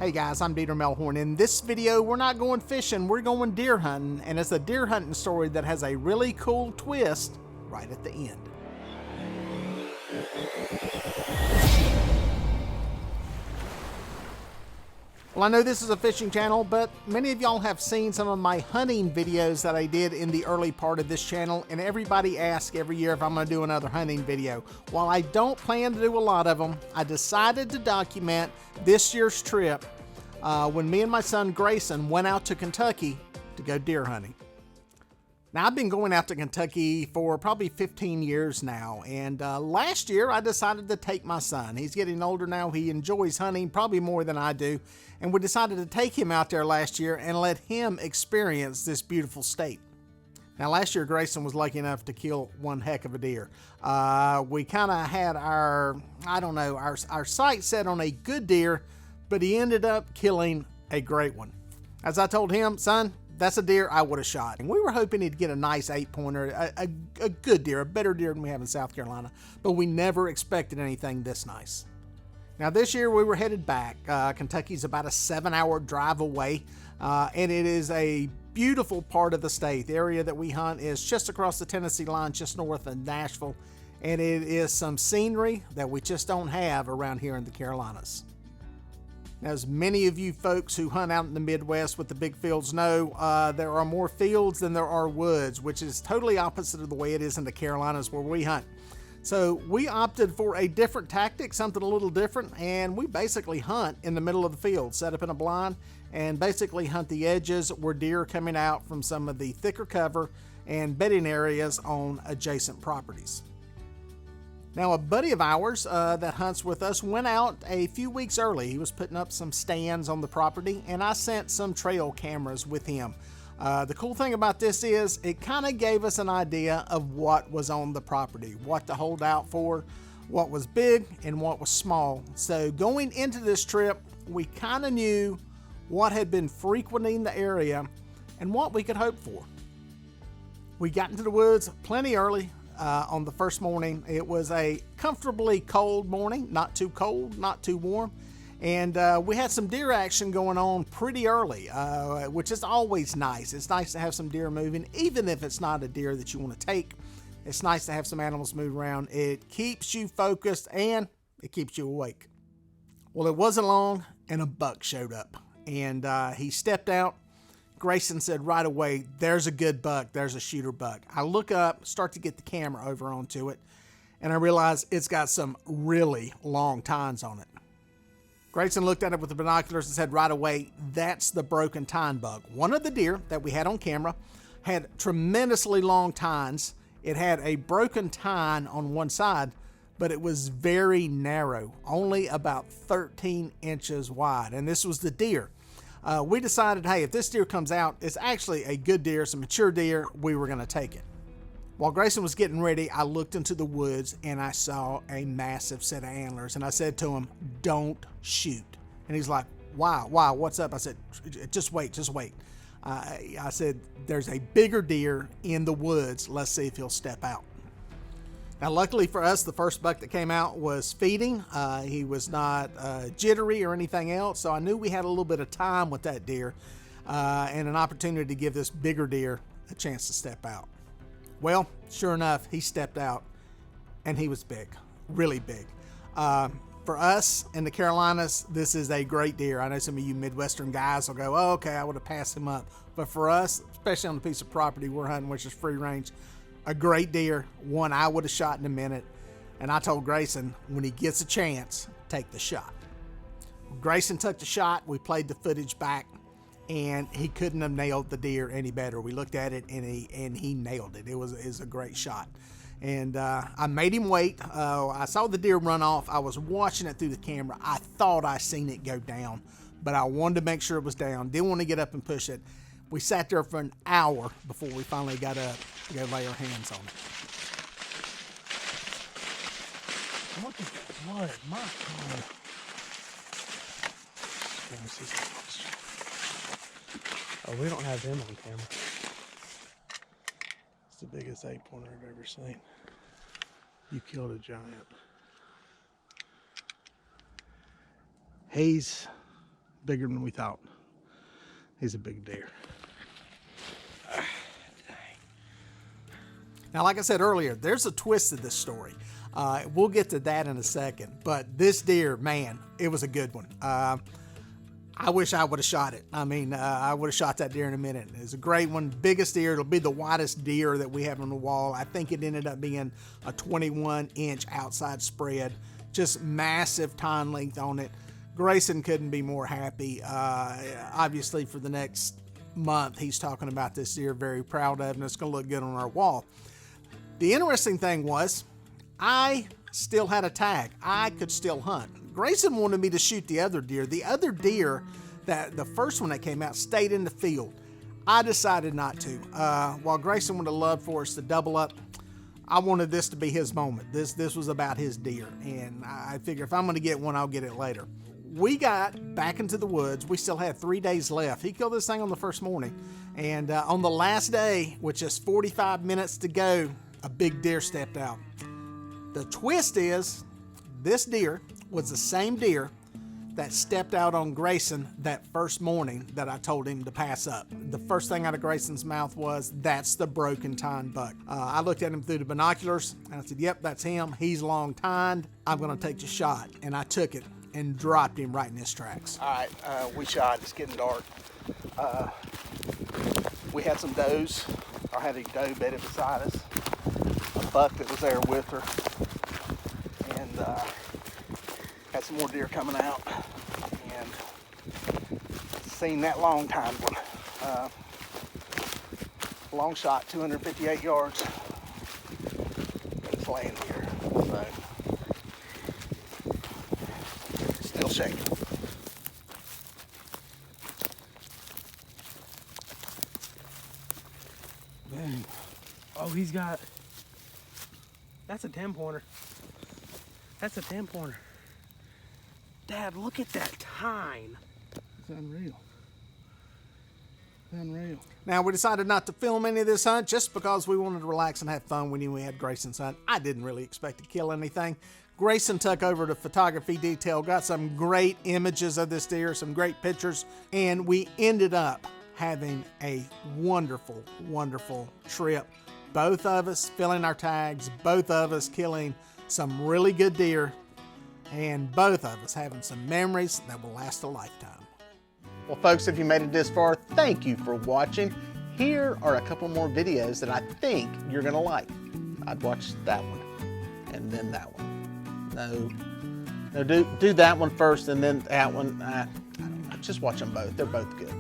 Hey guys, I'm Melhorn. In this video, we're not going fishing, we're going deer hunting, and it's a deer hunting story that has a really cool twist right at the end. Well, I know this is a fishing channel, but many of y'all have seen some of my hunting videos that I did in the early part of this channel, and everybody asks every year if I'm going to do another hunting video. While I don't plan to do a lot of them, I decided to document this year's trip when me and my son Grayson went out to Kentucky to go deer hunting. Now, I've been going out to Kentucky for probably 15 years now, and last year I decided to take my son. He's getting older now. He enjoys hunting probably more than I do, and we decided to take him out there last year and let him experience this beautiful state. Now, last year Grayson was lucky enough to kill one heck of a deer. We kind of had our sights set on a good deer, but he ended up killing a great one. As I told him, son, that's a deer I would have shot. And we were hoping he'd get a nice 8-pointer, a good deer, a better deer than we have in South Carolina, but we never expected anything this nice. Now, this year we were headed back. Kentucky's about a 7-hour drive away, and it is a beautiful part of the state. The area that we hunt is just across the Tennessee line, just north of Nashville, and it is some scenery that we just don't have around here in the Carolinas. Now, as many of you folks who hunt out in the Midwest with the big fields know, there are more fields than there are woods, which is totally opposite of the way it is in the Carolinas where we hunt. So we opted for a different tactic, something a little different, and we basically hunt in the middle of the field, set up in a blind, and basically hunt the edges where deer are coming out from some of the thicker cover and bedding areas on adjacent properties. Now, a buddy of ours that hunts with us went out a few weeks early. He was putting up some stands on the property, and I sent some trail cameras with him. The cool thing about this is it kind of gave us an idea of what was on the property, what to hold out for, what was big and what was small. So going into this trip, we kind of knew what had been frequenting the area and what we could hope for. We got into the woods plenty early. On the first morning, it was a comfortably cold morning, not too cold, not too warm, and we had some deer action going on pretty early, which is always nice. It's nice to have some deer moving, even if it's not a deer that you want to take. It's nice to have some animals move around. It keeps you focused and it keeps you awake. Well, it wasn't long and a buck showed up, and he stepped out. Grayson said right away, there's a good buck, there's a shooter buck. I look up, start to get the camera over onto it, and I realize it's got some really long tines on it. Grayson looked at it with the binoculars and said right away, that's the broken tine buck. One of the deer that we had on camera had tremendously long tines. It had a broken tine on one side, but it was very narrow, only about 13 inches wide, and this was the deer. We decided, hey, if this deer comes out, it's actually a good deer, it's a mature deer, we were going to take it. While Grayson was getting ready, I looked into the woods and I saw a massive set of antlers, and I said to him, don't shoot. And he's like, why, what's up? I said, just wait. I said, there's a bigger deer in the woods, let's see if he'll step out. Now, luckily for us, the first buck that came out was feeding. He was not jittery or anything else, so I knew we had a little bit of time with that deer and an opportunity to give this bigger deer a chance to step out. Well, sure enough, he stepped out, and he was big, really big. For us in the Carolinas, this is a great deer. I know some of you Midwestern guys will go, oh, okay, I would have passed him up. But for us, especially on the piece of property we're hunting, which is free range, a great deer, one I would have shot in a minute. And I told Grayson, when he gets a chance, take the shot. Grayson took the shot. We played the footage back, and he couldn't have nailed the deer any better. We looked at it, and he nailed it. It was a great shot. And I made him wait. I saw the deer run off. I was watching it through the camera. I thought I seen it go down, but I wanted to make sure it was down. Didn't want to get up and push it. We sat there for an hour before we finally got up to go lay our hands on it. Look at that blood, my God. Oh, we don't have him on camera. It's the biggest 8-pointer I've ever seen. You killed a giant. He's bigger than we thought. He's a big deer. Now, like I said earlier, there's a twist to this story. We'll get to that in a second. But this deer, man, it was a good one. I wish I would have shot it. I mean, I would have shot that deer in a minute. It's a great one. Biggest deer. It'll be the widest deer that we have on the wall. I think it ended up being a 21-inch outside spread. Just massive tine length on it. Grayson couldn't be more happy. Obviously, for the next month, he's talking about this deer, very proud of it, and it's going to look good on our wall. The interesting thing was, I still had a tag. I could still hunt. Grayson wanted me to shoot the other deer. The other deer, the first one that came out, stayed in the field. I decided not to. While Grayson would have loved for us to double up, I wanted this to be his moment. This was about his deer, and I figure if I'm going to get one, I'll get it later. We got back into the woods. We still had 3 days left. He killed this thing on the first morning, and on the last day, with just 45 minutes to go, a big deer stepped out. The twist is, this deer was the same deer that stepped out on Grayson that first morning that I told him to pass up. The first thing out of Grayson's mouth was, "That's the broken tine buck." I looked at him through the binoculars and I said, "Yep, that's him. He's long tined. I'm going to take the shot." And I took it and dropped him right in his tracks. All right, we shot. It's getting dark. We had some does. I had a doe bedded beside us. A buck that was there with her. And had some more deer coming out, and seen that long time one. Long shot, 258 yards. It's laying here, so still shaking. Dang. Oh, he's got. That's a 10-pointer. That's a 10-pointer. Dad, look at that tine. It's unreal. It's unreal. Now, we decided not to film any of this hunt just because we wanted to relax and have fun. We knew we had Grayson's hunt. I didn't really expect to kill anything. Grayson took over to photography detail, got some great images of this deer, some great pictures, and we ended up having a wonderful, wonderful trip. Both of us filling our tags, both of us killing some really good deer, and both of us having some memories that will last a lifetime. Well, folks, if you made it this far, thank you for watching. Here are a couple more videos that I think you're gonna like. I'd watch that one, and then that one. No, do that one first, and then that one. I don't know, just watch them both. They're both good.